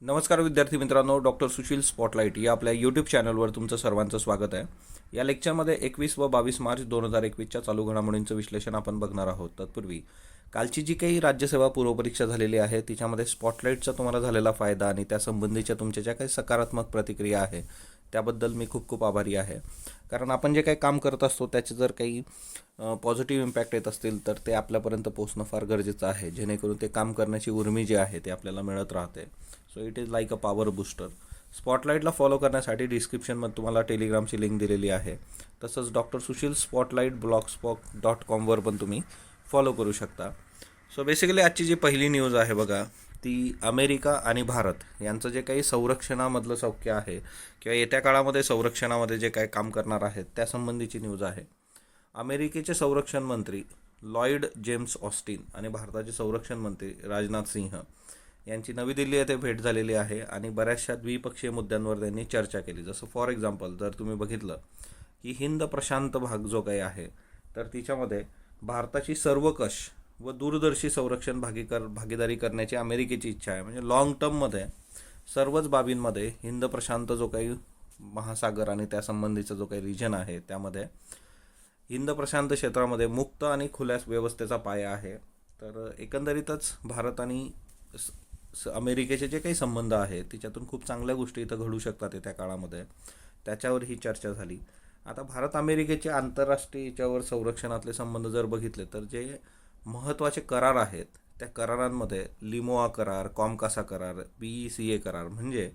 नमस्कार विद्यार्थी मित्रांनो, डॉक्टर सुशील स्पॉटलाईट या आपल्या यूट्यूब चॅनलवर तुमचं सर्वांचं स्वागत आहे. या लेक्चरमध्ये 21 व 22 मार्च 2021च्या चालू घडामोडींचं विश्लेषण आपण बघणार आहोत. तत्पूर्वी कालची जी काही राज्यसेवा पूर्वपरीक्षा झालेली आहे तिच्यामध्ये स्पॉटलाईटचा तुम्हाला झालेला फायदा आणि त्यासंबंधीच्या तुमच्या ज्या काही सकारात्मक प्रतिक्रिया आहे त्याबद्दल मी खूप खूप आभारी आहे. कारण आपण जे काही काम करत असतो त्याचे जर काही पॉझिटिव्ह इम्पॅक्ट येत असतील तर ते आपल्यापर्यंत पोहोचणं फार गरजेचं आहे, जेणेकरून ते काम करण्याची उर्मी जी आहे ते आपल्याला मिळत राहते. So it is like a power booster. स्पॉटलाईटला फॉलो करण्यासाठी डिस्क्रिप्शनमध्ये तुम्हाला टेलिग्रामची लिंक दिलेली आहे. तसंच डॉक्टर सुशील स्पॉटलाईट blogspot.com पण तुम्ही फॉलो करू शकता. सो बेसिकली आजची जी पहिली न्यूज आहे बघा, ती अमेरिका आणि भारत यांचं जे काही संरक्षणामधलं सौख्य आहे किंवा येत्या काळामध्ये संरक्षणामध्ये जे काही काम करणार आहेत त्यासंबंधीची न्यूज आहे. अमेरिकेचे संरक्षण मंत्री लॉयड जेम्स ऑस्टिन आणि भारताचे संरक्षण मंत्री राजनाथ सिंह यांची नवी दिल्ली येथे भेट झालेली आहे आणि बऱ्याचशा द्विपक्षीय मुद्द्यांवर त्यांनी चर्चा केली. जसं फॉर एक्झाम्पल जर तुम्ही बघितलं की हिंद प्रशांत भाग जो काही आहे तर तिच्यामध्ये भारताची सर्वकष व दूरदर्शी संरक्षण भागीदारी करण्याची अमेरिकेची इच्छा आहे. म्हणजे लाँग टर्ममध्ये सर्वच बाबींमध्ये हिंद प्रशांत जो काही महासागर आणि त्यासंबंधीचा जो काही रिजन आहे त्यामध्ये हिंद प्रशांत क्षेत्रामध्ये मुक्त आणि खुल्या व्यवस्थेचा पाया आहे. तर एकंदरीतच भारत आणि अमेरिकेचे जे काही संबंध आहेत तिच्यातून खूप चांगल्या गोष्टी इथं घडू शकतात येत्या काळामध्ये, त्याच्यावर ही चर्चा झाली. आता भारत अमेरिकेचे आंतरराष्ट्रीय याच्यावर संरक्षणातले संबंध जर बघितले तर जे महत्त्वाचे करार आहेत त्या करारांमध्ये लिमोआ करार, कॉमकासा करार, BECA करार म्हणजे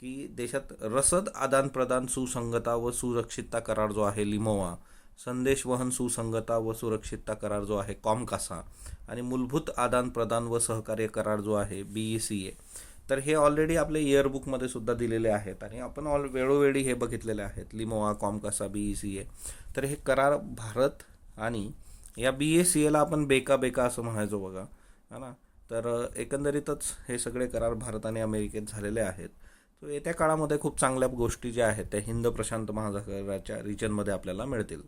की देशात रसद आदानप्रदान सुसंगता व सुरक्षितता करार जो आहे लिमोआ, संदेश वहन सुसंगता व सुरक्षितता करार जो आहे कॉमकासा आणि मूलभूत आदानप्रदान व सहकार्य करार जो आहे BECA. तर हे ऑलरेडी आपल्या इयरबुकमध्ये सुद्धा दिलेले आहेत आणि आपण वेळोवेळी हे बघितलेले आहेत, लिमोआ, कॉमकासा, BECA. तर हे करार भारत आणि या BECAला आपण बेका असं म्हणायचो बघा, है ना. तर एकंदरीतच हे सगळे करार भारत आणि अमेरिकेत झालेले आहेत. तो येत्या काळामध्ये खूप चांगल्या गोष्टी ज्या आहेत त्या हिंद प्रशांत महासागराच्या रिजनमध्ये आपल्याला मिळतील.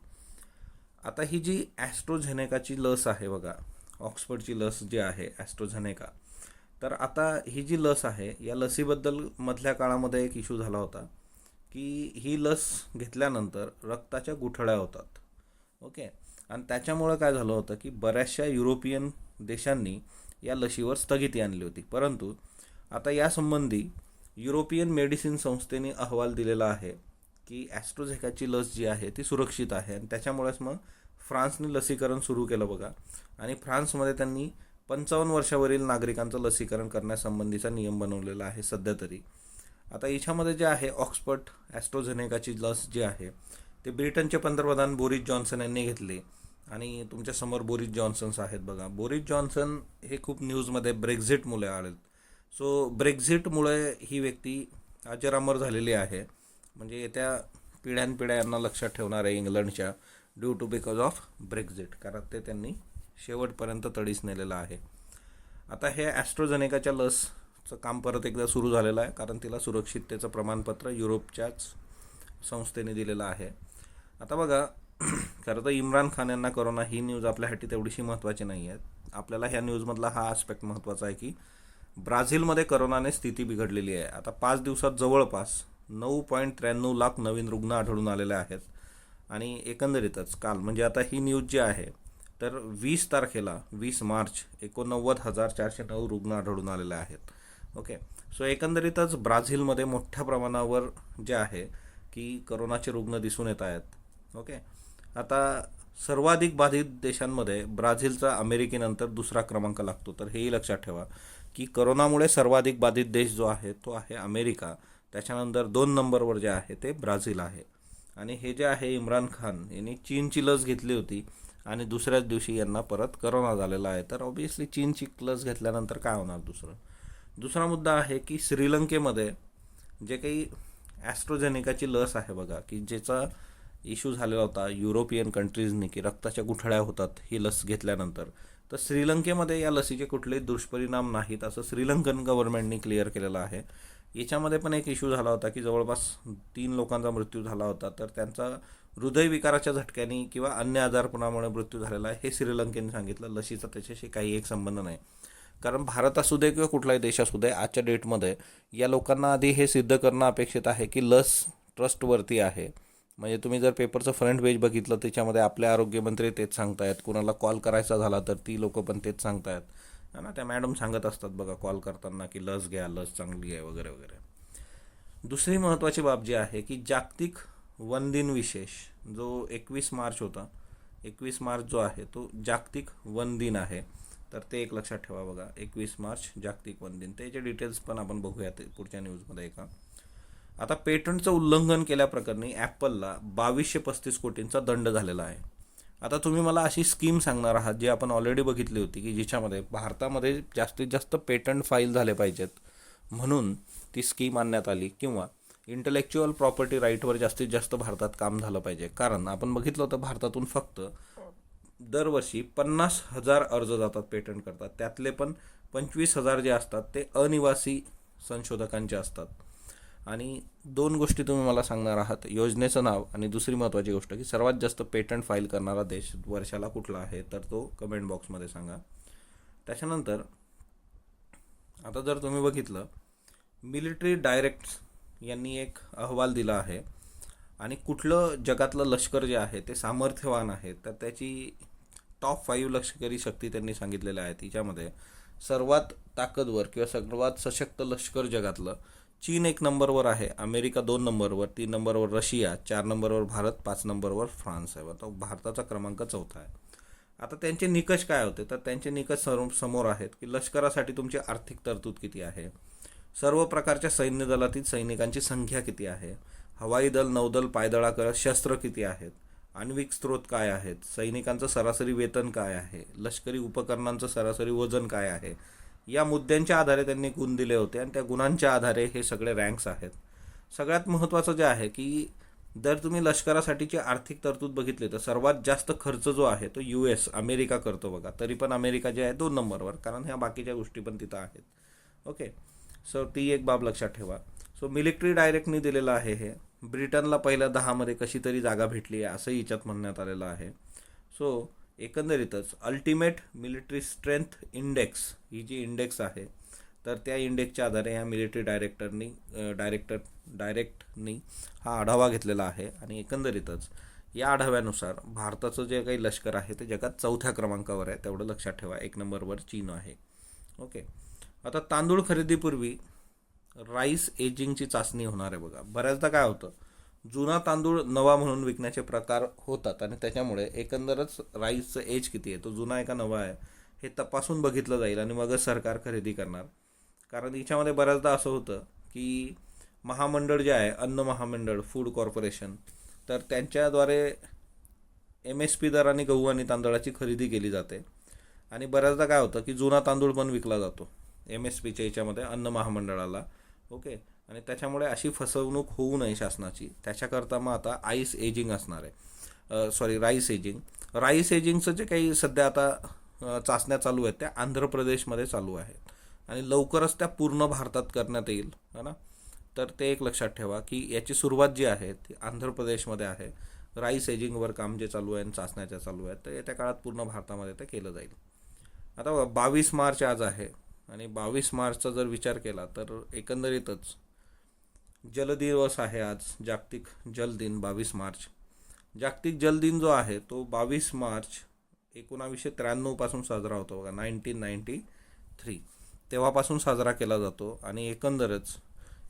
आता ही जी ॲस्ट्रोझेनेकाची लस आहे बघा, ऑक्सफर्डची लस जी आहे ॲस्ट्रोझेनेका, तर आता ही जी लस आहे या लसीबद्दल मधल्या काळामध्ये एक इश्यू झाला होता की ही लस घेतल्यानंतर रक्ताच्या गुठळ्या होतात. ओके. आणि त्याच्यामुळं काय झालं होतं की बऱ्याचशा युरोपियन देशांनी या लशीवर स्थगिती आणली होती. परंतु आता यासंबंधी युरोपियन मेडिसिन संस्थेने अहवाल दिलेला आहे की ॲस्ट्रोझेनेकाची लस जी आहे ती सुरक्षित आहे आणि त्याच्यामुळेच मग फ्रान्सने लसीकरण सुरू केलं बघा. आणि फ्रान्समध्ये त्यांनी 55 वर्षावरील नागरिकांचं लसीकरण करण्यासंबंधीचा नियम बनवलेला आहे सध्या तरी. आता याच्यामध्ये जे आहे ऑक्सफर्ड ॲस्ट्रोझेनेकाची लस जी आहे ते ब्रिटनचे पंतप्रधान बोरिस जॉन्सन यांनी घेतले आणि तुमच्यासमोर बोरिस जॉन्सन्स आहेत बघा. बोरिस जॉन्सन हे खूप न्यूजमध्ये ब्रेक्झिटमुळे आलेत. सो ब्रेक्झिटमुळे ही व्यक्ती अजरामर झालेली आहे. म्हणजे येत्या पिढ्यानपिढ्या यांना लक्षात ठेवणार आहे इंग्लंडच्या, due to because of Brexit, कारण ते त्यांनी शेवटपर्यंत तडीस नेलेलं आहे. आता हे ॲस्ट्रोझेनेकाच्या लसचं काम परत एकदा सुरू झालेलं आहे कारण तिला सुरक्षिततेचं प्रमाणपत्र युरोपच्याच संस्थेने दिलेलं आहे. आता बघा खरं तर इम्रान खान यांना करोना ही न्यूज आपल्यासाठी तेवढीशी महत्त्वाची नाही आहे. आपल्याला ह्या न्यूजमधला हा आस्पेक्ट महत्त्वाचा आहे की ब्राझीलमध्ये करोनाने स्थिती बिघडलेली आहे. आता 5 दिवसात जवळपास 9.93 लाख नवीन रुग्ण आढळून आलेले आहेत आणि एकंदरीतच काल म्हणजे आता ही न्यूज जी आहे तर 20 तारखेला 20 मार्च 89,409 रुग्ण आढळून आलेले आहेत. ओके. सो एकंदरीतच ब्राझीलमध्ये मोठ्या प्रमाणावर जे आहे की करोनाचे रुग्ण दिसून येत आहेत. ओके. आता सर्वाधिक बाधित देशांमध्ये ब्राझीलचा अमेरिकेनंतर दुसरा क्रमांक लागतो. तर हेही लक्षात ठेवा की करोनामुळे सर्वाधिक बाधित देश जो आहे तो आहे अमेरिका, त्याच्यानंतर 2 नंबरवर जे आहे ते ब्राझील आहे. आणि हे जे आहे इम्रान खान यांनी चीनची लस घेतली होती आणि दुसऱ्याच दिवशी यांना परत करोना झालेला आहे. तर ऑब्वियसली चीनची लस घेतल्यानंतर काय होणार. दुसरा मुद्दा आहे की श्रीलंकेमध्ये जे काही ॲस्ट्रोझेनेकाची लस आहे बघा की ज्याचा इश्यू झालेला होता युरोपियन कंट्रीजनी की रक्ताच्या गुठळ्या होतात ही लस घेतल्यानंतर, तर श्रीलंकेमध्ये या लसीचे कुठलेही दुष्परिणाम नाहीत असं श्रीलंकन गव्हर्नमेंटनी क्लिअर केलेलं आहे. याच्यामध्ये पण एक इश्यू झाला होता की जवळपास 3 लोकांचा मृत्यू झाला होता. तर त्यांचा हृदयविकाराच्या झटक्याने किंवा अन्य आजारपणामुळे मृत्यू झालेला आहे हे श्रीलंकेने सांगितलं. लसीचा त्याच्याशी काही एक संबंध नाही. कारण भारत असू दे किंवा कुठलाही देश असू दे, आजच्या डेटमध्ये या लोकांना आधी हे सिद्ध करणं अपेक्षित आहे की लस ट्रस्टवरती आहे. म्हणजे तुम्ही जर पेपरचं फ्रंट पेज बघितलं, त्याच्यामध्ये आपले आरोग्यमंत्री तेच सांगतायत. कुणाला कॉल करायचा झाला तर ती लोक पण तेच सांगतायत, है ना. त्या मॅडम सांगत असतात बघा कॉल करताना की लस घ्या, लस चांगली आहे वगैरे वगैरे. दुसरी महत्त्वाची बाब जी आहे की जागतिक वन दिन विशेष जो 21 मार्च होता, 21 मार्च जो आहे तो जागतिक वन दिन आहे. तर ते एक लक्षात ठेवा बघा, 21 मार्च जागतिक वन दिन. त्याचे डिटेल्स पण आपण बघूया ते पुढच्या न्यूजमध्ये का. आता पेटंटचं उल्लंघन केल्याप्रकरणी ॲपलला 2235 कोटींचा दंड झालेला आहे. आता तुम्ही मला अशी स्कीम सांगणार आहात जी आपण ऑलरेडी बघितली होती की जिच्यामध्ये भारतामध्ये जास्तीत जास्त पेटंट फाईल झाले पाहिजेत म्हणून ती स्कीम आणण्यात आली, किंवा इंटलेक्च्युअल प्रॉपर्टी राईटवर जास्तीत जास्त भारतात काम झालं पाहिजे. कारण आपण बघितलं होतं भारतातून फक्त दरवर्षी 50,000 अर्ज जातात पेटंट करतात, त्यातले पण 25,000 जे असतात ते अनिवासी संशोधकांचे असतात. आणि दोन गोष्टी तुम्ही मला सांगणार आहात, योजनेचं नाव आणि दुसरी महत्त्वाची गोष्ट की सर्वात जास्त पेटंट फाईल करणारा देश वर्षाला कुठला आहे, तर तो कमेंट बॉक्समध्ये सांगा. त्याच्यानंतर आता जर तुम्ही बघितलं, मिलिटरी डायरेक्ट यांनी एक अहवाल दिला आहे आणि कुठलं जगातलं लष्कर जे आहे ते सामर्थ्यवान आहे, तर त्याची टॉप 5 लष्करी शक्ती त्यांनी सांगितलेल्या आहेत. तिच्यामध्ये सर्वात ताकदवर किंवा सर्वात सशक्त लष्कर जगातलं चीन 1 नंबरवर आहे, अमेरिका 2 नंबरवर, 3 नंबरवर रशिया, 4 नंबरवर भारत, 5 नंबरवर फ्रान्स आहे. तो भारताचा क्रमांक 4था आहे. आता त्यांचे निकष काय होते, तर त्यांचे निकष समोर आहेत की लष्करासाठी तुमची आर्थिक तरतूद किती आहे, सर्व प्रकारच्या सैन्य दलातील सैनिकांची संख्या किती आहे, हवाई दल, नौदल, पायदळाकडे शस्त्र किती आहेत, आण्विक स्रोत काय आहेत, सैनिकांचं सरासरी वेतन काय आहे, लष्करी उपकरणांचं सरासरी वजन काय आहे, या मुद्द्यांच्या आधारे त्यांनी गुण दिले होते आणि त्या गुणांच्या आधारे हे सगळे रँक्स आहेत. सगळ्यात महत्त्वाचं जे आहे की जर तुम्ही लष्करासाठीची आर्थिक तरतूद बघितली तर सर्वात जास्त खर्च जो आहे तो US अमेरिका करतो बघा. तरी पण अमेरिका जे आहे 2 नंबरवर, कारण ह्या बाकीच्या गोष्टी पण तिथं आहेत. ओके, सो ती एक बाब लक्षात ठेवा. सो मिलिटरी डायरेक्टनी दिलेलं आहे हे. ब्रिटनला पहिल्या 10मध्ये कशी तरी जागा भेटली आहे असंही याच्यात म्हणण्यात आलेलं आहे. सो एकंदरीतच अल्टिमेट मिलिटरी स्ट्रेंथ इंडेक्स ही जी इंडेक्स आहे, तर त्या इंडेक्सच्या आधारे ह्या मिलिटरी डायरेक्टनी हा आढावा घेतलेला आहे. आणि एकंदरीतच या आढाव्यानुसार भारताचं जे काही लष्कर आहे ते जगात 4थ्या क्रमांकावर आहे, तेवढं लक्षात ठेवा. 1 नंबरवर चीन आहे. ओके, आता तांदूळ खरेदीपूर्वी राईस एजिंगची चाचणी होणार आहे बघा. बऱ्याचदा काय होतं, जुना तांदूळ नवा म्हणून विकण्याचे प्रकार होतात आणि त्याच्यामुळे एकंदरच राईसचं एज किती आहे, तो जुना आहे का नवा आहे, हे तपासून बघितलं जाईल आणि मगच सरकार खरेदी करणार. कारण याच्यामध्ये बऱ्याचदा असं होतं की महामंडळ जे आहे, अन्न महामंडळ, फूड कॉर्पोरेशन, तर त्यांच्याद्वारे MSP दराने गहू आणि तांदळाची खरेदी केली जाते आणि बऱ्याचदा काय होतं की जुना तांदूळ पण विकला जातो MSPच्या याच्यामध्ये अन्न महामंडळाला. ओके, आणि त्याच्यामुळे अशी फसवणूक होऊ नये शासनाची, त्याच्याकरता मग आता राईस एजिंग असणार आहे. राईस एजिंगचं जे काही सध्या आता चाचण्या चालू आहेत त्या आंध्र प्रदेशमध्ये चालू आहेत आणि लवकरच त्या पूर्ण भारतात करण्यात येईल, है ना. तर ते एक लक्षात ठेवा की याची सुरुवात जी आहे ती आंध्र प्रदेशमध्ये आहे. राईस एजिंगवर काम जे चालू आहे आणि चाचण्या चालू आहेत, तर येत्या काळात पूर्ण भारतामध्ये ते केलं जाईल. आता 22 मार्च आज आहे आणि 22 मार्चचा जर विचार केला तर एकंदरीतच जल दिवस आहे आज, जागतिक जल दिन 22 मार्च. जागतिक जल दिन जो आहे तो 22 मार्च 1993 पासून साजरा होतो बघा. 1993 तेव्हापासून साजरा केला जातो आणि एकंदरच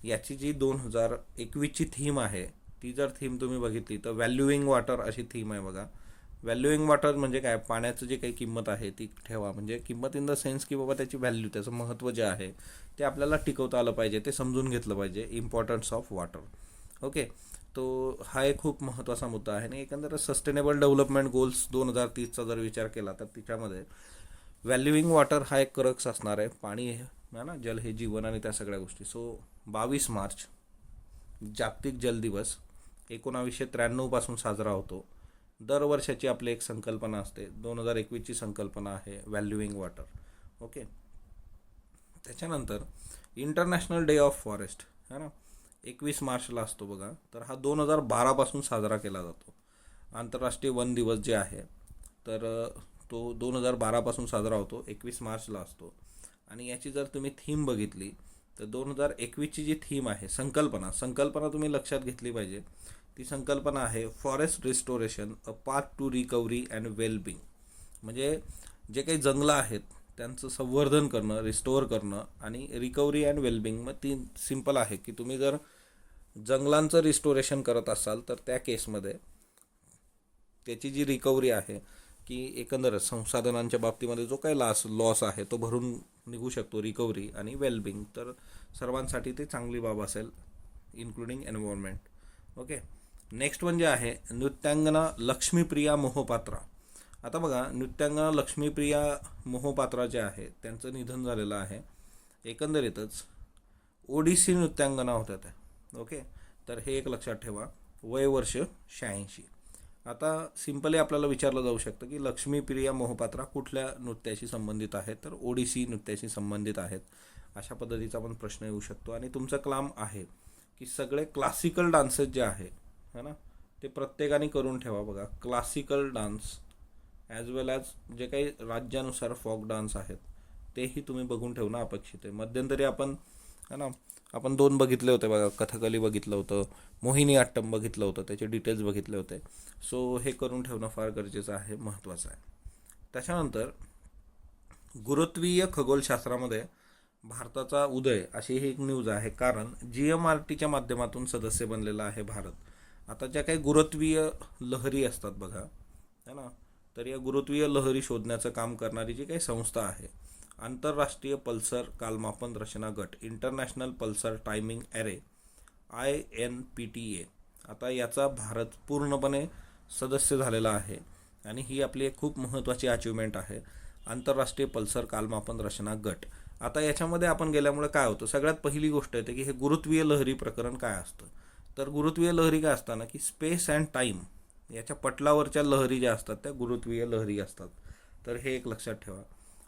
याची जी 2021ची थीम आहे, ती जर थीम तुम्ही बघितली तर व्हॅल्यूइंग वॉटर अशी थीम आहे बघा. व्हॅल्यूइंग वॉटर म्हणजे काय, पाण्याचं जे काही किंमत आहे ती ठेवा, म्हणजे किंमत इन द सेन्स की बाबा त्याची व्हॅल्यू, त्याचं महत्त्व जे आहे ते आपल्याला टिकवता आलं पाहिजे, ते समजून घेतलं पाहिजे, इम्पॉर्टन्स ऑफ वॉटर. ओके, तो हा एक खूप महत्त्वाचा मुद्दा आहे आणि एकंदर सस्टेनेबल डेव्हलपमेंट गोल्स 2030चा जर विचार केला तर तिच्यामध्ये व्हॅल्यूइंग वॉटर हा एक क्रक्स असणार आहे. पाणी आहे ना, जल हे जीवन आणि त्या सगळ्या गोष्टी. सो 22 मार्च जागतिक जल दिवस 1993 पासून साजरा होतो. दरवर्षाची आपली एक संकल्पना असते, 2021ची संकल्पना आहे व्हॅल्यूइंग वॉटर. ओके, त्याच्यानंतर इंटरनॅशनल डे ऑफ फॉरेस्ट है ना, 21 मार्चला असतो बघा. तर हा 2012 पासून साजरा केला जातो. आंतरराष्ट्रीय वन दिवस जे आहे तर तो 2012 पासून साजरा होतो, 21 मार्चला असतो. आणि याची जर तुम्ही थीम बघितली तर 2021ची जी थीम आहे, संकल्पना तुम्ही लक्षात घेतली पाहिजे. ती संकल्पना आहे forest restoration, a path to recovery and wellbeing. म्हणजे जे काही जंगलं आहेत त्यांचं संवर्धन करणं, रिस्टोअर करणं आणि रिकव्हरी अँड वेलबिंग. मग ती सिंपल आहे की तुम्ही जर जंगलांचं रिस्टोरेशन करत असाल तर त्या केसमध्ये त्याची जी रिकव्हरी आहे की एकंदरच संसाधनांच्या बाबतीमध्ये जो काही लॉस आहे तो भरून निघू शकतो, रिकव्हरी आणि वेलबिंग, तर सर्वांसाठी ते चांगली बाब असेल, इन्क्लुडिंग एन्व्हायरमेंट. ओके. नेक्स्ट म्हणजे आहे नृत्यांगना लक्ष्मीप्रिया मोहोपात्रा. आता बघा, नृत्यांगना लक्ष्मीप्रिया मोहोपात्रा जे आहे त्यांचं निधन झालेलं आहे. एकंदरीतच ओडिसी नृत्यांगना होत्या त्या. ओके. तर हे एक लक्षात ठेवा. वय वर्ष 86. आता सिंपली आपल्याला विचारलं जाऊ शकतं की लक्ष्मीप्रिया मोहोपात्रा कुठल्या नृत्याशी संबंधित आहेत, तर ओडिसी नृत्याशी संबंधित आहेत. अशा पद्धतीचा पण प्रश्न येऊ शकतो. आणि तुमचं काम आहे की सगळे क्लासिकल डान्सेस जे आहे ना, ते प्रत्येकाने करून ठेवा. बघा, क्लासिकल डान्स ॲज वेल ॲज जे काही राज्यानुसार फॉक डान्स आहेत तेही तुम्ही बघून ठेवणं अपेक्षित आहे. मध्यंतरी आपण 2 बघितले होते बघा, कथकली बघितलं होतं, मोहिनी अट्टम बघितलं होतं, त्याचे डिटेल्स बघितले होते. सो हे करून ठेवणं फार गरजेचं आहे, महत्त्वाचं आहे. त्याच्यानंतर गुरुत्वीय खगोलशास्त्रामध्ये भारताचा उदय अशी ही एक न्यूज आहे, कारण GMRTच्या माध्यमातून सदस्य बनलेला आहे भारत. आता ज्या काही गुरुत्वीय लहरी असतात बघा, है ना, तर या गुरुत्वीय लहरी शोधण्याचं काम करणारी जी काही संस्था आहे, आंतरराष्ट्रीय पल्सर कालमापन रचना गट, international Pulsar timing array, INPTA. आता याचा भारत पूर्णपणे सदस्य झालेला आहे आणि ही आपली एक खूप महत्त्वाची अचिव्हमेंट आहे, आंतरराष्ट्रीय पल्सर कालमापन रचना गट. आता याच्यामध्ये आपण गेल्यामुळे काय होतं, सगळ्यात पहिली गोष्ट येते की हे गुरुत्वीय लहरी प्रकरण काय असतं. तर गुरुत्वीय लहरी काय असतं ना, की स्पेस अँड टाईम याच्या पटलावरच्या लहरी ज्या असतात त्या गुरुत्वीय लहरी असतात. तर हे एक लक्षात ठेवा.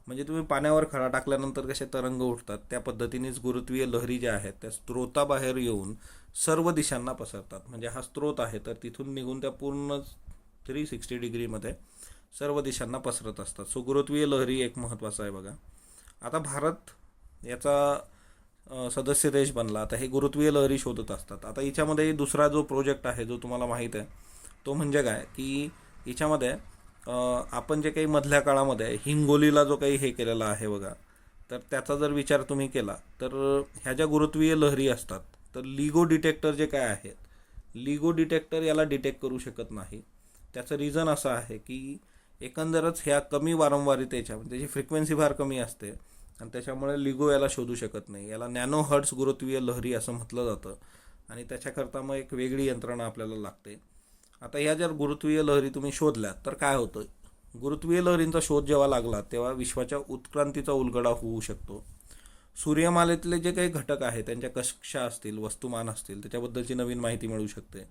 म्हणजे तुम्ही पाण्यावर खडा टाकल्यानंतर कसे तरंग उठतात त्या पद्धतीनेच गुरुत्वीय लहरी ज्या आहेत त्या स्त्रोताबाहेर येऊन सर्व दिशांना पसरतात. म्हणजे हा स्त्रोत आहे तर तिथून निघून त्या पूर्ण 360 डिग्रीमध्ये सर्व दिशांना पसरत असतात. सो गुरुत्वीय लहरी एक महत्त्वाचा आहे बघा. आता भारत याचा सदस्य देश बनला. आता हे गुरुत्वीय लहरी शोधत असतात. आता याच्यामध्ये दुसरा जो प्रोजेक्ट आहे जो तुम्हाला माहीत आहे तो म्हणजे काय की याच्यामध्ये आपण जे काही मधल्या काळामध्ये हिंगोलीला जो काही हे केलेला आहे बघा, तर त्याचा जर विचार तुम्ही केला तर ह्या ज्या गुरुत्वीय लहरी असतात तर लिगो डिटेक्टर जे काय आहेत, लिगो डिटेक्टर याला डिटेक्ट करू शकत नाही. त्याचं रिझन असं आहे की एकंदरच ह्या कमी वारंवारितेच्या म्हणजे त्याची फ्रिक्वेन्सी फार कमी असते आणि त्याच्यामुळे लिगो याला शोधू शकत नाही. याला नॅनो हर्ट्स गुरुत्वीय लहरी असं म्हटलं जातं आणि त्याच्याकरता मग एक वेगळी यंत्रणा आपल्याला लागते. आता ह्या जर गुरुत्वीय लहरी तुम्ही शोधल्या तर काय होतं, गुरुत्वीय लहरींचा शोध जेव्हा लागला तेव्हा विश्वाच्या उत्क्रांतीचा उलगडा होऊ शकतो. सूर्यमालेतले जे काही घटक आहेत त्यांच्या कक्षा असतील, वस्तुमान असतील, त्याच्याबद्दलची नवीन माहिती मिळू शकते.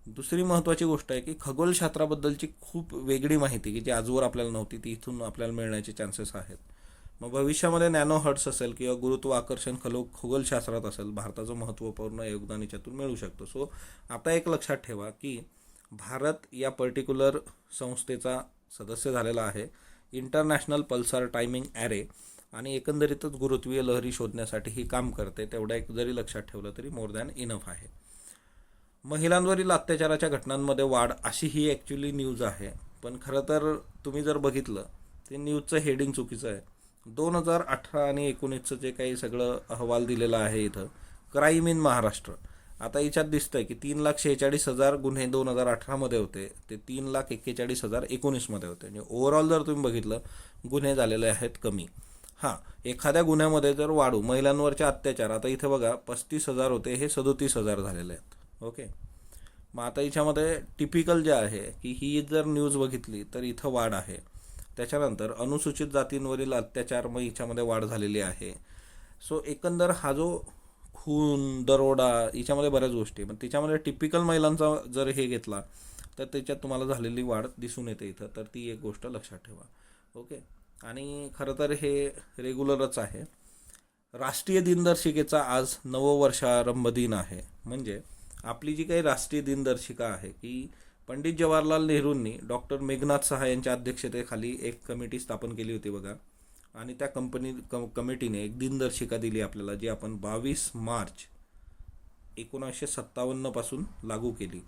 दुसरी महत्त्वाची गोष्ट आहे की खगोलशास्त्राबद्दलची खूप वेगळी माहिती की जी आजवर आपल्याला नव्हती ती इथून आपल्याला मिळण्याचे चान्सेस आहेत. मग भविष्यामध्ये नॅनो हर्ट्स असेल किंवा गुरुत्वाकर्षण खगोलशास्त्रात असेल, भारताचं महत्त्वपूर्ण योगदान याच्यातून मिळू शकतं. सो आता एक लक्षात ठेवा की भारत या पर्टिक्युलर संस्थेचा सदस्य झालेला आहे, इंटरनॅशनल पल्सर टायमिंग ॲरे, आणि एकंदरीतच गुरुत्वीय लहरी शोधण्यासाठी ही काम करते. तेवढा एक जरी लक्षात ठेवलं तरी मोर दॅन इनफ आहे. महिलांवरील अत्याचाराच्या घटनांमध्ये वाढ अशी ही ॲक्च्युली न्यूज आहे, पण खरं तर तुम्ही जर बघितलं ते न्यूजचं हेडिंग चुकीचं आहे. 2018 आणि 19चं जे काही सगळं अहवाल दिलेला आहे इथं, क्राईम इन महाराष्ट्र. आता याच्यात दिसतंय की 3,46,000 गुन्हे 2018मध्ये होते, ते 3,41,000 19मध्ये होते. म्हणजे ओव्हरऑल जर तुम्ही बघितलं गुन्हे झालेले आहेत कमी. हां, एखाद्या गुन्ह्यामध्ये जर वाढू महिलांवरचे अत्याचार, आता इथे बघा 35,000 होते, हे 37,000 झालेले आहेत. ओके. मग आता याच्यामध्ये टिपिकल जे आहे की ही जर न्यूज बघितली तर इथं वाढ आहे. त्याच्यानंतर अनुसूचित जातींवरील अत्याचार, मग याच्यामध्ये वाढ झालेली आहे. सो एकंदर हा जो खून, दरोडा, याच्यामध्ये बऱ्याच गोष्टी, पण त्याच्यामध्ये टिपिकल महिलांचा जर हे घेतला तर त्याच्यात तुम्हाला झालेली वाढ दिसून येते इथं. तर ती एक गोष्ट लक्षात ठेवा. ओके. आणि खरं तर हे रेग्युलरच आहे. राष्ट्रीय दिनदर्शिकेचा आज नववर्षारंभ दिन आहे. म्हणजे आपली जी काही राष्ट्रीय दिनदर्शिका आहे की पंडित जवाहरलाल नेहरूंनी डॉक्टर मेघनाथ सहा यांच्या अध्यक्षतेखाली एक कमिटी स्थापन केली होती बघा. आणि त्या कमिटीने एक दिनदर्शिका दिली आपल्याला, जी आपण 22 मार्च 1957 पासून लागू केली.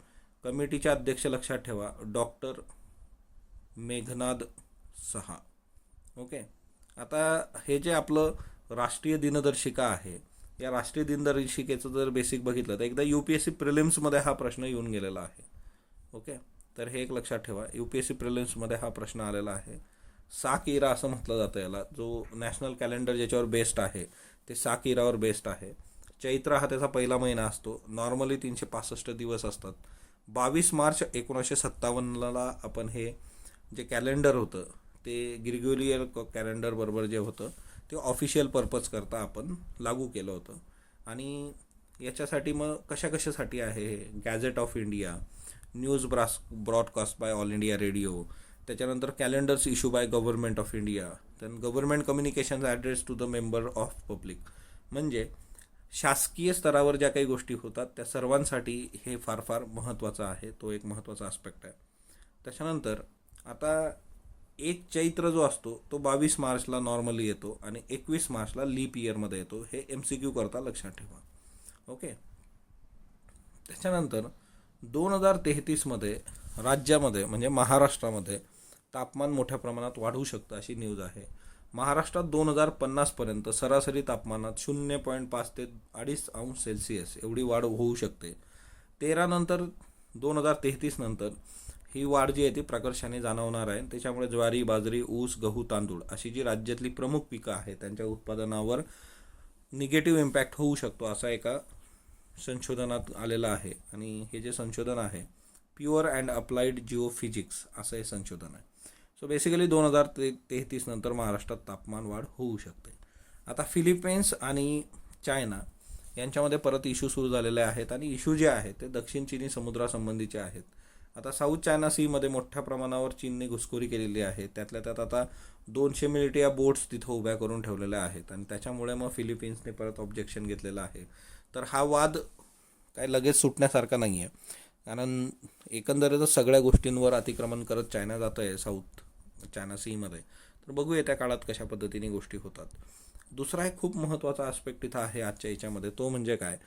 कमिटीचे अध्यक्ष लक्षात ठेवा, डॉक्टर मेघनाद सहा. ओके. आता हे जे आपलं राष्ट्रीय दिनदर्शिका आहे, या राष्ट्रीय दिनदर्शिकेचं जर बेसिक बघितलं तर एकदा UPSC प्रिलिम्समध्ये हा प्रश्न येऊन गेलेला आहे. ओके. तर हे एक लक्षात ठेवा, UPSC प्रिलिम्समध्ये हा प्रश्न आलेला आहे. साक इरा असं म्हटलं जातं याला. जो नॅशनल कॅलेंडर ज्याच्यावर बेस्ड आहे ते साक इरावर बेस्ड आहे. चैत्र हा त्याचा पहिला महिना असतो. नॉर्मली 365 दिवस असतात. 22 मार्च 1957 आपण हे जे कॅलेंडर होतं ते ग्रिगोरियल कॅलेंडर बरोबर जे होतं ते ऑफिशियल पर्पज करता आपण लागू केलं होतं. आणि याच्यासाठी मग कशासाठी आहे हे, gazette of India, news broadcast by All India Radio, त्याच्यानंतर calendars issue by government of India, then government communication address to the member of public. म्हणजे शासकीय स्तरावर ज्या काही गोष्टी होतात त्या सर्वांसाठी हे फार फार महत्त्वाचं आहे. तो एक महत्त्वाचा आस्पेक्ट आहे. त्याच्यानंतर आता 1 चैत्र जो असतो तो 22 मार्चला नॉर्मली येतो आणि 21 मार्चला लीप इयरमध्ये येतो. हे MCQ करता लक्षात ठेवा. ओके. त्याच्यानंतर 2033मध्ये राज्यामध्ये म्हणजे महाराष्ट्रामध्ये तापमान मोठ्या प्रमाणात वाढू शकतं अशी न्यूज आहे. महाराष्ट्रात 2050पर्यंत सरासरी तापमानात 0.5 ते 2.5 अंश सेल्सिअस एवढी वाढ होऊ शकते. 2033 नंतर ही वाढ जी आहे ती प्रकर्षाने जाणवणार आहे. त्याच्यामुळे ज्वारी, बाजरी, ऊस, गहू, तांदूळ अशी जी राज्यातली प्रमुख पिकं आहेत त्यांच्या उत्पादनावर निगेटिव्ह इम्पॅक्ट होऊ शकतो असा एका संशोधनात आलेला आहे. आणि हे जे संशोधन आहे प्युअर अँड अप्लाइड जिओफिजिक्स असं हे संशोधन आहे. सो बेसिकली 2033 नंतर महाराष्ट्रात तापमान वाढ होऊ शकते. आता फिलिपाईन्स आणि चायना यांच्यामध्ये परत इश्यू सुरू झालेले आहेत आणि इश्यू जे आहेत ते दक्षिण चिनी समुद्रासंबंधीचे आहेत. आता साऊथ चायना सीमध्ये मोठ्या प्रमाणावर चीनने घुसखोरी केलेली आहे. त्यातल्या त्यात आता 200 मिलिटिया बोट्स तिथं उभ्या करून ठेवलेल्या आहेत आणि त्याच्यामुळे मग फिलिपिन्सने परत ऑब्जेक्शन घेतलेलं आहे. तर हा वाद काय लगेच सुटण्यासारखा नाही आहे, कारण एकंदरीतच सगळ्या गोष्टींवर अतिक्रमण करत चायना जात आहे साऊथ चायना सीमध्ये. तर बघूया त्या काळात कशा पद्धतीने गोष्टी होतात. दुसरा एक खूप महत्त्वाचा आस्पेक्ट इथं आहे आजच्या याच्यामध्ये, तो म्हणजे काय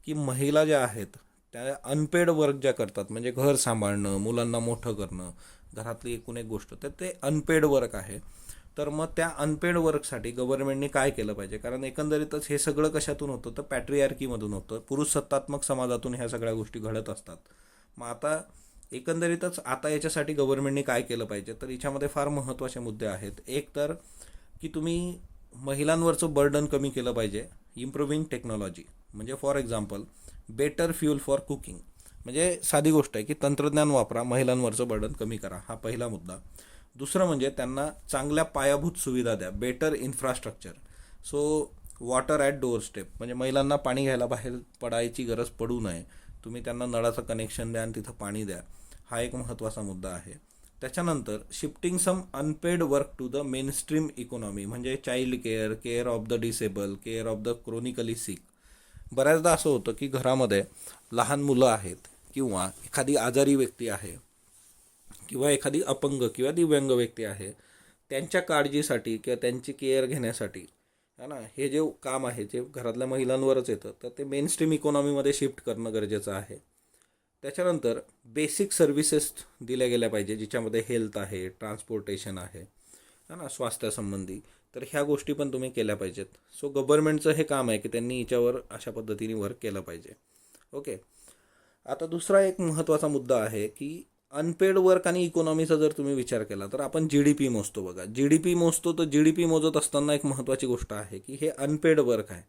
की महिला ज्या आहेत त्या अनपेड वर्क ज्या करतात, म्हणजे घर सांभाळणं, मुलांना मोठं करणं, घरातली एकूण एक गोष्ट, तर ते अनपेड वर्क आहे. तर मग त्या अनपेड वर्कसाठी गव्हर्नमेंटने काय केलं पाहिजे, कारण एकंदरीतच हे सगळं कशातून होतं तर पॅट्रियार्कीमधून होतं, पुरुष सत्तात्मक समाजातून ह्या सगळ्या गोष्टी घडत असतात. मग आता एकंदरीतच आता याच्यासाठी गव्हर्नमेंटने काय केलं पाहिजे, तर याच्यामध्ये फार महत्त्वाचे मुद्दे आहेत. एक तर की तुम्ही महिलांवरचं बर्डन कमी केलं पाहिजे, इम्प्रूव्हिंग टेक्नॉलॉजी, म्हणजे for example better fuel for cooking, म्हणजे साधी गोष्ट आहे की तंत्रज्ञान वापरा, महिलांवरचं बर्डन कमी करा, हा पहिला मुद्दा. दुसरं म्हणजे त्यांना चांगल्या पायाभूत सुविधा द्या, better infrastructure. So water at door step, म्हणजे महिलांना पाणी घ्यायला बाहेर पडायची गरज पडू नये, तुम्ही त्यांना नळाचं कनेक्शन द्या आणि तिथं पाणी द्या, हा एक महत्त्वाचा मुद्दा आहे. त्याच्यानंतर shifting some unpaid work to the mainstream economy, म्हणजे child care, care of the disable, care of the chronically sick. बऱ्याचदा असं होतं की घरामध्ये लहान मुलं आहेत किंवा एखादी आजारी व्यक्ती आहे किंवा एखादी अपंग किंवा दिव्यांग व्यक्ती आहे, त्यांच्या काळजीसाठी किंवा त्यांची केअर घेण्यासाठी है ना, हे जे काम आहे जे घरातल्या महिलांवरच येतं, तर ते मेनस्ट्रीम इकॉनॉमीमध्ये शिफ्ट करणं गरजेचं आहे. त्याच्यानंतर बेसिक सर्व्हिसेस दिल्या गेल्या पाहिजे, जिच्यामध्ये हेल्थ आहे, ट्रान्सपोर्टेशन आहे ना, स्वास्थ्यासंबंधी. तर ह्या गोष्टी पण तुम्ही केल्या पाहिजेत. सो गव्हर्नमेंटचं हे काम आहे की त्यांनी याच्यावर अशा पद्धतीने वर्क केलं पाहिजे. ओके. आता दुसरा एक महत्त्वाचा मुद्दा आहे की अनपेड वर्क आणि इकॉनॉमीचा जर तुम्ही विचार केला तर आपण GDP मोजतो बघा, GDP मोजतो, तर GDP मोजत असताना एक महत्त्वाची गोष्ट आहे की हे अनपेड वर्क आहे,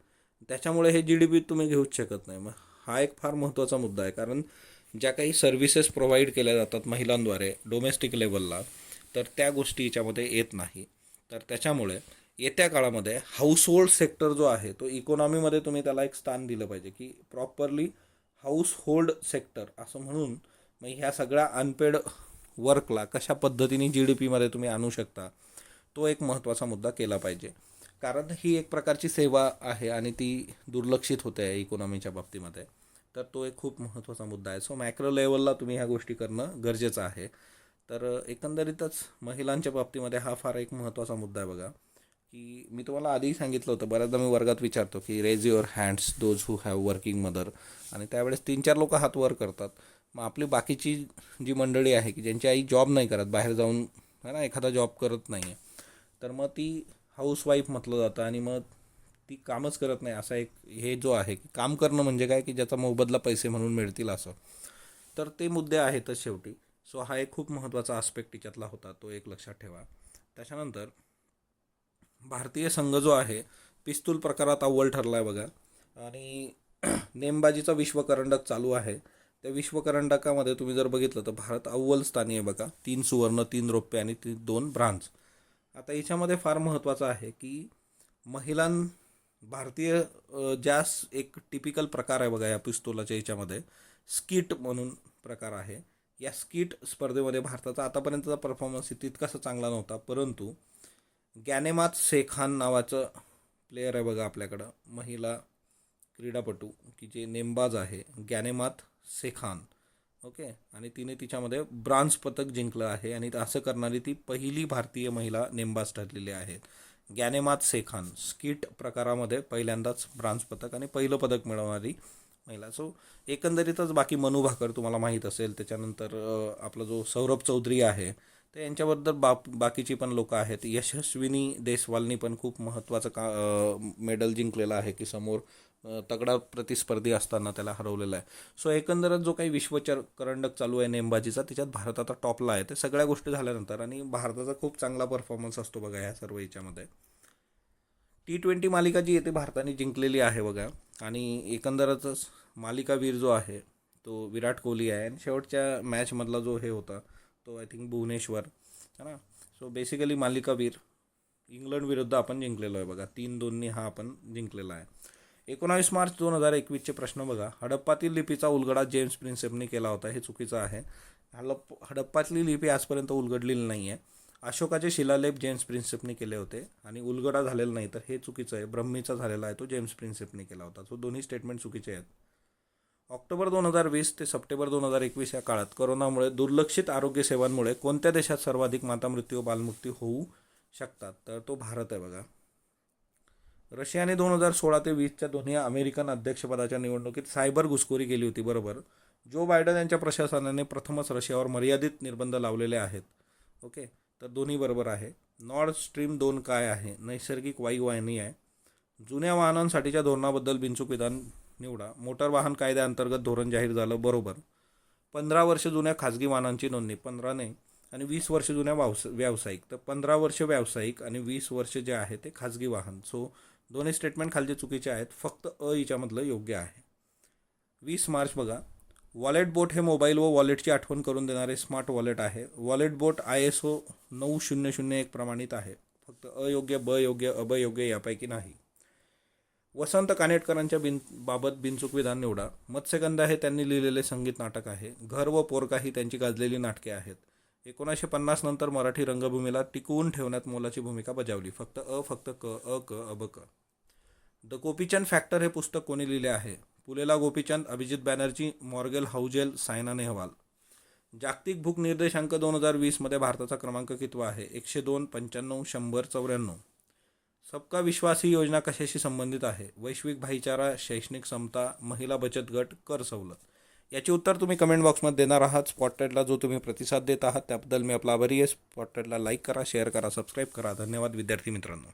त्याच्यामुळे हे GDP तुम्ही घेऊच शकत नाही. मग हा एक फार महत्त्वाचा मुद्दा आहे, कारण ज्या काही सर्व्हिसेस प्रोव्हाइड केल्या जातात महिलांद्वारे डोमेस्टिक लेवलला, तर त्या गोष्टी याच्यामध्ये येत नाही. तर त्याच्यामुळे येत्या काळामध्ये हाऊसहोल्ड सेक्टर जो आहे तो इकॉनॉमीमध्ये तुम्ही त्याला एक स्थान दिलं पाहिजे की प्रॉपरली हाऊसहोल्ड सेक्टर असं म्हणून. मग ह्या सगळ्या अनपेड वर्कला कशा पद्धतीने GDPमध्ये तुम्ही आणू शकता, तो एक महत्त्वाचा मुद्दा केला पाहिजे, कारण ही एक प्रकारची सेवा आहे आणि ती दुर्लक्षित होते आहे इकॉनॉमीच्या बाबतीमध्ये. तर तो एक खूप महत्त्वाचा मुद्दा आहे. सो मॅक्रो लेवलला तुम्ही ह्या गोष्टी करणं गरजेचं आहे. तर एकंदरीतच महिलांच्या बाबतीमध्ये हा फार एक महत्त्वाचा मुद्दा आहे बघा, की मी तुम्हाला आधीही सांगितलं होतं, बऱ्याचदा मी वर्गात विचारतो की raise your hands those who have working mother, आणि त्यावेळेस 3-4 लोक हात वर करतात. मग आपली बाकीची जी मंडळी आहे की ज्यांची आई जॉब नाही करत, बाहेर जाऊन है ना एखादा जॉब करत नाही आहे, तर मग ती हाऊसवाईफ म्हटलं जातं आणि मग ती कामच करत नाही. असा एक हे जो आहे की काम करणं म्हणजे काय की ज्याचा मोबदला पैसे म्हणून मिळतील असं, तर ते मुद्दे आहेतच शेवटी. सो हा एक खूप महत्त्वाचा आस्पेक्ट तिच्यातला होता, तो एक लक्षात ठेवा. त्याच्यानंतर भारतीय संघ जो आहे पिस्तूल प्रकारात अव्वल ठरला आहे बघा, आणि नेमबाजीचा विश्वकरंडक चालू आहे. त्या विश्वकरंडकामध्ये तुम्ही जर बघितलं तर भारत अव्वल स्थानी आहे बघा, 3 सुवर्ण, 3 रौप्य आणि 2 ब्रांज. आता याच्यामध्ये फार महत्त्वाचं आहे की भारतीय ज्या एक टिपिकल प्रकार आहे बघा या पिस्तुलाच्या याच्यामध्ये, स्किट म्हणून प्रकार आहे. या स्किट स्पर्धेमध्ये भारताचा आतापर्यंतचा परफॉर्मन्स तितकासा चांगला नव्हता, परंतु गॅनेमात शेखान नावाचं प्लेयर आहे बघा आपल्याकडं, महिला क्रीडापटू की जे नेमबाज आहे, गॅनेमात शेखान. ओके, आणि तिने तिच्यामध्ये ब्रांज पदक जिंकलं आहे आणि असं करणारी ती पहिली भारतीय महिला नेमबाज ठरलेली आहे. गॅनेमात शेखान स्किट प्रकारामध्ये पहिल्यांदाच ब्रांज पदक आणि पहिलं पदक मिळवणारी महिला. सो एकंदरीतच बाकी मनू भाकर तुम्हाला माहीत असेल, त्याच्यानंतर आपला जो सौरभ चौधरी आहे, तर यांच्याबद्दल बाकीची पण लोक आहेत. यशस्विनी देसवालनी पण खूप महत्त्वाचं मेडल जिंकलेलं आहे की समोर तगडा प्रतिस्पर्धी असताना त्याला हरवलेला आहे. सो एकंदरच जो काही करंडक चालू आहे नेमबाजीचा, त्याच्यात भारत आता टॉपला आहे. ते सगळ्या गोष्टी झाल्यानंतर आणि भारताचा खूप चांगला परफॉर्मन्स असतो बघा ह्या सर्व याच्यामध्ये. T20 मालिका जी आहे ती भारताने जिंकलेली आहे बघा, आणि एकंदरच मालिकावीर जो आहे तो विराट कोहली आहे, आणि शेवटच्या मॅचमधला जो हे होता तो आय थिंक भुवनेश्वर है ना. सो बेसिकली मालिकावीर इंग्लंड विरुद्ध आपण जिंकलेलो आहे बघा, 3-2 हा आपण जिंकलेला आहे. 19 मार्च 2021चे प्रश्न बघा. हडप्पातील लिपीचा उलगडा जेम्स प्रिन्सेपने केला होता, हे चुकीचं आहे. हडप्पातली लिपी आजपर्यंत उलगडलेली नाही आहे. अशोकाचे शिलालेख जेम्स प्रिन्सेपने केले होते आणि उलगडा झालेला नाही, तर हे चुकीचं आहे. ब्रह्मीचा झालेला आहे तो जेम्स प्रिन्सेपने केला होता. सो दोन्ही स्टेटमेंट चुकीचे आहेत. ऑक्टोबर 2020 ते सप्टेंबर 2021 या काळात करोनामुळे दुर्लक्षित आरोग्य सेवांमुळे कोणत्या देशात सर्वाधिक मातामृत्यू व बालमृत्यू होऊ शकतात, तर तो भारत आहे बघा. रशियाने 2016 ते 20च्या दोन्ही अमेरिकन अध्यक्षपदाच्या निवडणुकीत सायबर घुसखोरी केली होती, बरोबर. जो बायडन यांच्या प्रशासनाने प्रथमच रशियावर मर्यादित निर्बंध लावलेले आहेत. ओके, तर दोन्ही बरोबर आहे. नॉर्ड स्ट्रीम 2 काय आहे? नैसर्गिक वायुवाहिनी आहे. जुन्या वाहनांसाठीच्या धोरणाबद्दल बिनचूक विधान निवडा. मोटार वाहन कायद्याअंतर्गत धोरण जाहीर झालं, बरोबर. 15 वर्ष जुन्या खाजगी वाहनांची नोंदणी, 15 नाही, आणि 20 वर्ष जुन्या व्यावसायिक, तर 15 वर्ष व्यावसायिक आणि 20 वर्ष जे आहे ते खाजगी वाहन. सो दोन्ही स्टेटमेंट खालचे चुकीचे आहेत, फक्त याच्यामधलं योग्य आहे. 20 मार्च बघा. वॉलेट बोट हे मोबाईल व वॉलेटची आठवण करून देणारे स्मार्ट वॉलेट आहे. वॉलेट बोट ISO 9001 प्रमाणित आहे. फक्त अयोग्य, योग्य, अबयोग्य यापैकी नाही. वसंत कानेटकरांच्या बाबत बिनचूक विधान निवडा. मत्स्यगंधा हे त्यांनी लिहिलेले संगीत नाटक आहे. घर व पोरका ही त्यांची गाजलेली नाटके आहेत. 1950 नंतर मराठी रंगभूमीला टिकवून ठेवण्यात मोलाची भूमिका बजावली. फक्त फक्त क, क. द गोपीचंद फॅक्टर हे पुस्तक कोणी लिहिले आहे? पुलेला गोपीचंद, अभिजित बॅनर्जी, मॉर्गेल हाऊजेल, सायना नेहवाल. जागतिक भूक निर्देशांक 2020 मध्ये भारताचा क्रमांक कितवा आहे? 102, 95, 100, 94. सबका विश्वास ही योजना कशाशी संबंधित आहे? वैश्विक भाईचारा, शैक्षणिक समता, महिला बचत गट, कर सवलत. याचे उत्तर तुम्ही कमेंट बॉक्समध्ये देणार आहात. स्पॉटलाईटला जो तुम्ही प्रतिसाद देत आहात त्याबद्दल मी आपला आभारी आहे. स्पॉटलाईटला लाईक करा, शेअर करा, सबस्क्राईब करा. धन्यवाद विद्यार्थी मित्रांनो.